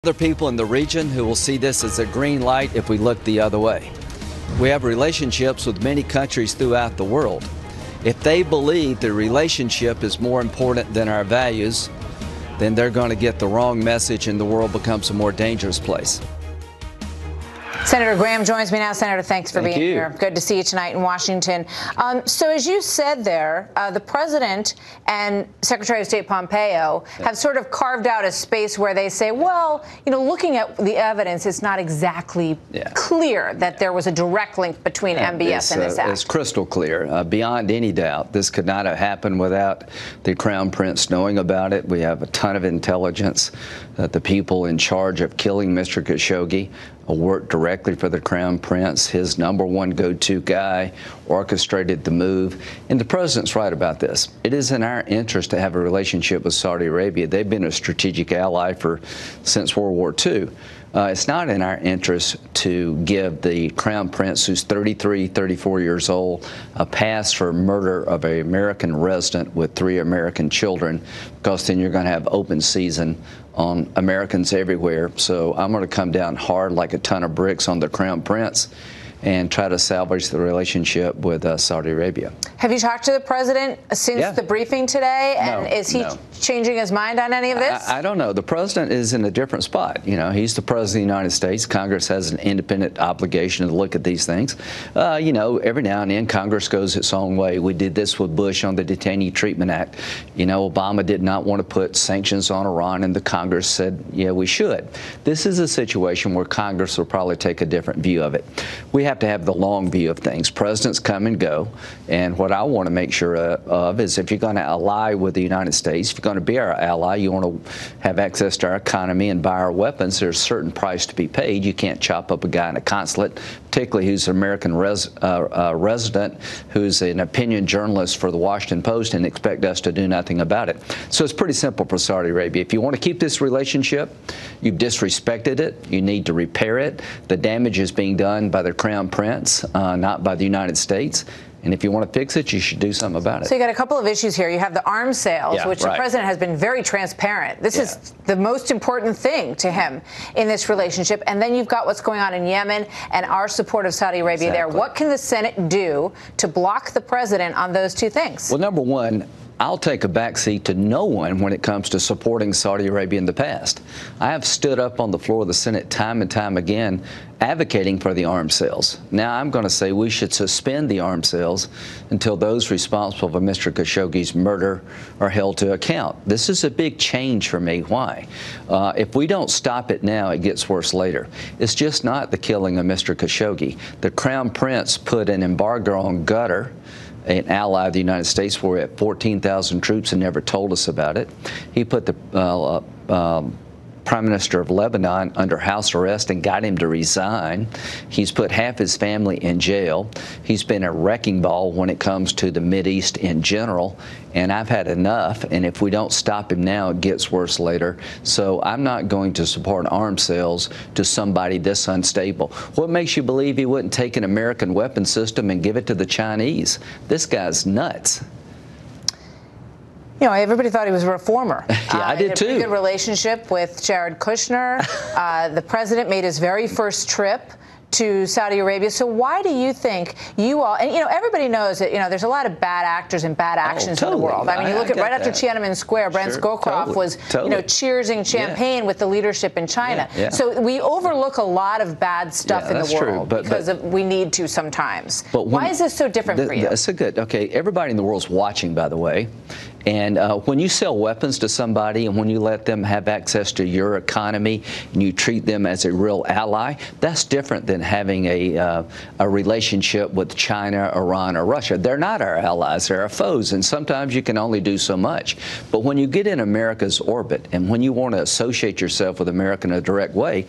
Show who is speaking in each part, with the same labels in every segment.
Speaker 1: Other people in the region who will see this as a green light if we look the other way. We have relationships with many countries throughout the world. If they believe the relationship is more important than our values, then they're going to get the wrong message and the world becomes a more dangerous place.
Speaker 2: Senator Graham joins me now. Senator, thanks for being here. Good to see you tonight in Washington. So as you said there, the president and Secretary of State Pompeo have sort of carved out a space where they say, well, you know, looking at the evidence, it's not exactly clear that there was a direct link between MBS and this act.
Speaker 1: It's crystal clear, beyond any doubt. This could not have happened without the Crown Prince knowing about it. We have a ton of intelligence that the people in charge of killing Mr. Khashoggi worked directly for the Crown Prince. His #1 go-to guy orchestrated the move. And the president's right about this. It is in our interest to have a relationship with Saudi Arabia. They've been a strategic ally since World War II. It's not in our interest to give the Crown Prince, who's 33, 34 years old, a pass for murder of an American resident with 3 American children, because then you're going to have open season on Americans everywhere. So I'm going to come down hard like a ton of bricks on the Crown Prince and try to salvage the relationship with Saudi Arabia.
Speaker 2: Have you talked to the president since the briefing today? And is he changing his mind on any of this?
Speaker 1: I don't know. The president is in a different spot. You know, he's the president of the United States. Congress has an independent obligation to look at these things. You know, every now and then Congress goes its own way. We did this with Bush on the Detainee Treatment Act. You know, Obama did not want to put sanctions on Iran, and the Congress said, yeah, we should. This is a situation where Congress will probably take a different view of it. We have to have the long view of things. Presidents come and go, and what I want to make sure of is if you're going to ally with the United States, if you're going to be our ally, you want to have access to our economy and buy our weapons, there's a certain price to be paid. You can't chop up a guy in a consulate, particularly who's an American resident, who's an opinion journalist for the Washington Post, and expect us to do nothing about it. So it's pretty simple for Saudi Arabia. If you want to keep this relationship, you've disrespected it, you need to repair it. The damage is being done by the Crown Prince, not by the United States. And if you want to fix it, you should do something about it.
Speaker 2: So you got a couple of issues here. You have the arms sales, which the president has been very transparent. This is the most important thing to him in this relationship. And then you've got what's going on in Yemen and our support of Saudi Arabia there. What can the Senate do to block the president on those two things?
Speaker 1: Well, number one, I'll take a backseat to no one when it comes to supporting Saudi Arabia in the past. I have stood up on the floor of the Senate time and time again advocating for the arms sales. Now I'm going to say we should suspend the arms sales until those responsible for Mr. Khashoggi's murder are held to account. This is a big change for me. Why? If we don't stop it now, it gets worse later. It's just not the killing of Mr. Khashoggi. The Crown Prince put an embargo on Qatar, an ally of the United States, where we had 14,000 troops and never told us about it. He put the Prime Minister of Lebanon under house arrest and got him to resign. He's put half his family in jail. He's been a wrecking ball when it comes to the Mideast in general. And I've had enough. And if we don't stop him now, it gets worse later. So I'm not going to support arms sales to somebody this unstable. What makes you believe he wouldn't take an American weapon system and give it to the Chinese? This guy's nuts.
Speaker 2: You know, everybody thought he was a reformer.
Speaker 1: I did too.
Speaker 2: He had a good relationship with Jared Kushner. The president made his very first trip to Saudi Arabia. So why do you think you all, and you know, everybody knows that, you know, there's a lot of bad actors and bad actions in the world. I mean, you look at right after Tiananmen Square, Brent Scowcroft was, you know, cheersing champagne with the leadership in China. So we overlook a lot of bad stuff in the world because we need to sometimes. But why is this so different for you?
Speaker 1: That's a good, okay, everybody in the world's watching, by the way. And when you sell weapons to somebody and when you let them have access to your economy and you treat them as a real ally, that's different than having a relationship with China, Iran, or Russia. They're not our allies, they're our foes, and sometimes you can only do so much. But when you get in America's orbit and when you want to associate yourself with America in a direct way,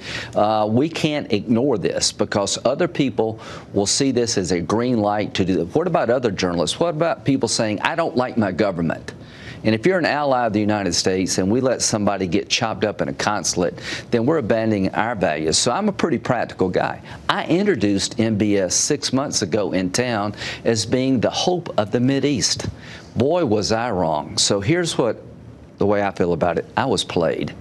Speaker 1: we can't ignore this because other people will see this as a green light to do that. What about other journalists? What about people saying, I don't like my government? And if you're an ally of the United States and we let somebody get chopped up in a consulate, then we're abandoning our values. So I'm a pretty practical guy. I introduced MBS 6 months ago in town as being the hope of the Mideast. Boy, was I wrong. So here's the way I feel about it. I was played.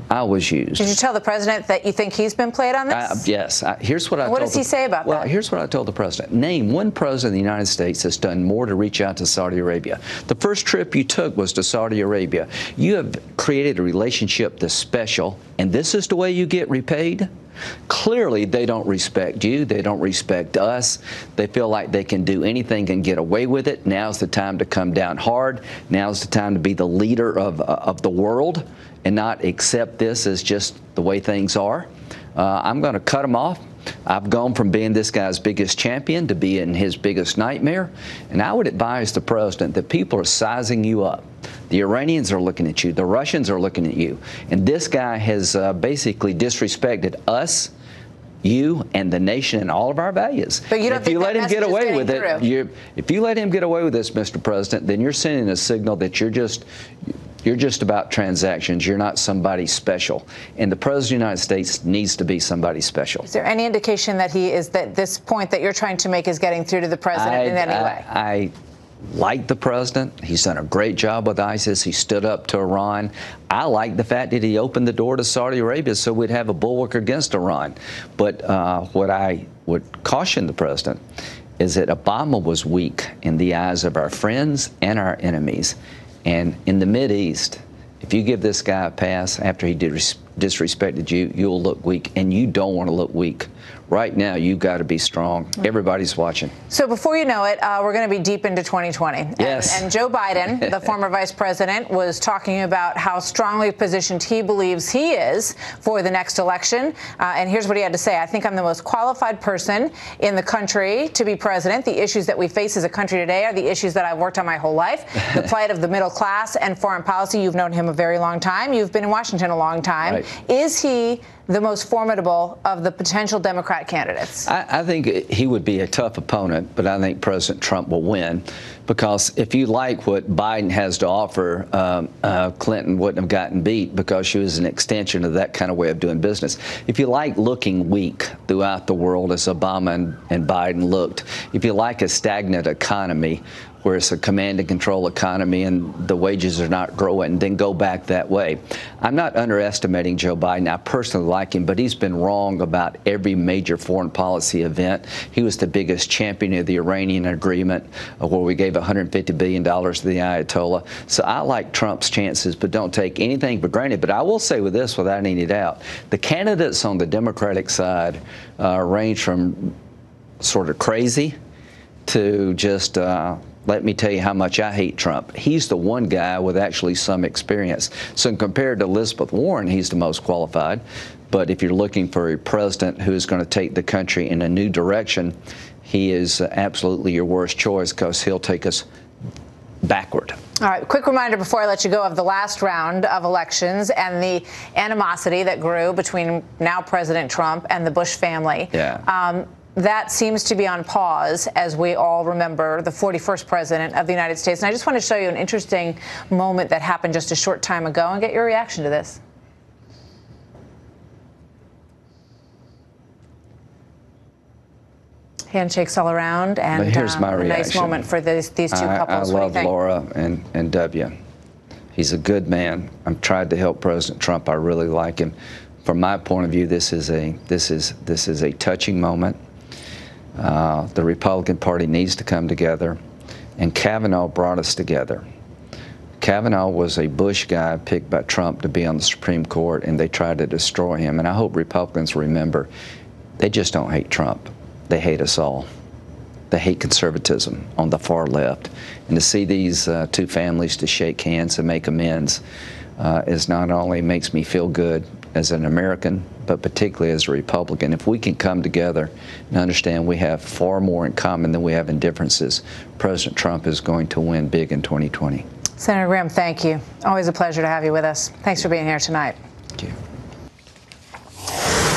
Speaker 1: I was used.
Speaker 2: Did you tell the president that you think he's been played on this?
Speaker 1: Yes. Here's what I told.
Speaker 2: What does he say about that?
Speaker 1: Well, here's what I told the president. Name one president of the United States that's done more to reach out to Saudi Arabia. The first trip you took was to Saudi Arabia. You have created a relationship that's special, and this is the way you get repaid? Clearly, they don't respect you. They don't respect us. They feel like they can do anything and get away with it. Now's the time to come down hard. Now's the time to be the leader of the world and not accept this as just the way things are. I'm going to cut them off. I've gone from being this guy's biggest champion to being his biggest nightmare. And I would advise the president that people are sizing you up. The Iranians are looking at you. The Russians are looking at you. And this guy has basically disrespected us, you, and the nation and all of our values.
Speaker 2: But you don't think that message is getting through?
Speaker 1: If you let him get away with this, Mr. President, then you're sending a signal that you're just about transactions. You're not somebody special. And the President of the United States needs to be somebody special. Is
Speaker 2: there any indication that that this point that you're trying to make is getting through to the president in any way?
Speaker 1: I like the president. He's done a great job with ISIS. He stood up to Iran. I like the fact that he opened the door to Saudi Arabia so we'd have a bulwark against Iran. But what I would caution the president is that Obama was weak in the eyes of our friends and our enemies. And in the Mideast, if you give this guy a pass after he disrespected you, you'll look weak, and you don't want to look weak. Right now, you've got to be strong. Everybody's watching.
Speaker 2: So before you know it, we're going to be deep into 2020.
Speaker 1: Yes.
Speaker 2: And Joe Biden, the former vice president, was talking about how strongly positioned he believes he is for the next election. And here's what he had to say. I think I'm the most qualified person in the country to be president. The issues that we face as a country today are the issues that I've worked on my whole life. The plight of the middle class and foreign policy. You've known him a very long time. You've been in Washington a long time. Right. Is he the most formidable of the potential Democrat candidates?
Speaker 1: I think he would be a tough opponent, but I think President Trump will win, because if you like what Biden has to offer, Clinton wouldn't have gotten beat because she was an extension of that kind of way of doing business. If you like looking weak throughout the world as Obama and Biden looked, if you like a stagnant economy where it's a command and control economy and the wages are not growing, then go back that way. I'm not underestimating Joe Biden. I personally like him, but he's been wrong about every major foreign policy event. He was the biggest champion of the Iranian agreement, where we gave $150 billion to the Ayatollah. So I like Trump's chances, but don't take anything for granted. But I will say with this, without any doubt, the candidates on the Democratic side range from sort of crazy to just let me tell you how much I hate Trump. He's the one guy with actually some experience. So compared to Elizabeth Warren, he's the most qualified. But if you're looking for a president who is going to take the country in a new direction, he is absolutely your worst choice, because he'll take us backward.
Speaker 2: All right, quick reminder before I let you go of the last round of elections and the animosity that grew between now President Trump and the Bush family.
Speaker 1: Yeah.
Speaker 2: That seems to be on pause as we all remember the 41st president of the United States. And I just want to show you an interesting moment that happened just a short time ago and get your reaction to this. Handshakes all around, and
Speaker 1: but here's my reaction.
Speaker 2: A nice moment for these two couples.
Speaker 1: I love Laura and W. He's a good man. I've tried to help President Trump. I really like him. From my point of view, this is a touching moment. The Republican Party needs to come together, and Kavanaugh brought us together. Kavanaugh was a Bush guy picked by Trump to be on the Supreme Court, and they tried to destroy him. And I hope Republicans remember, they just don't hate Trump. They hate us all. They hate conservatism on the far left. And to see these two families to shake hands and make amends is not only makes me feel good as an American, but particularly as a Republican. If we can come together and understand we have far more in common than we have in differences, President Trump is going to win big in 2020.
Speaker 2: Senator Graham, thank you. Always a pleasure to have you with us. Thanks for being here tonight.
Speaker 1: Thank you.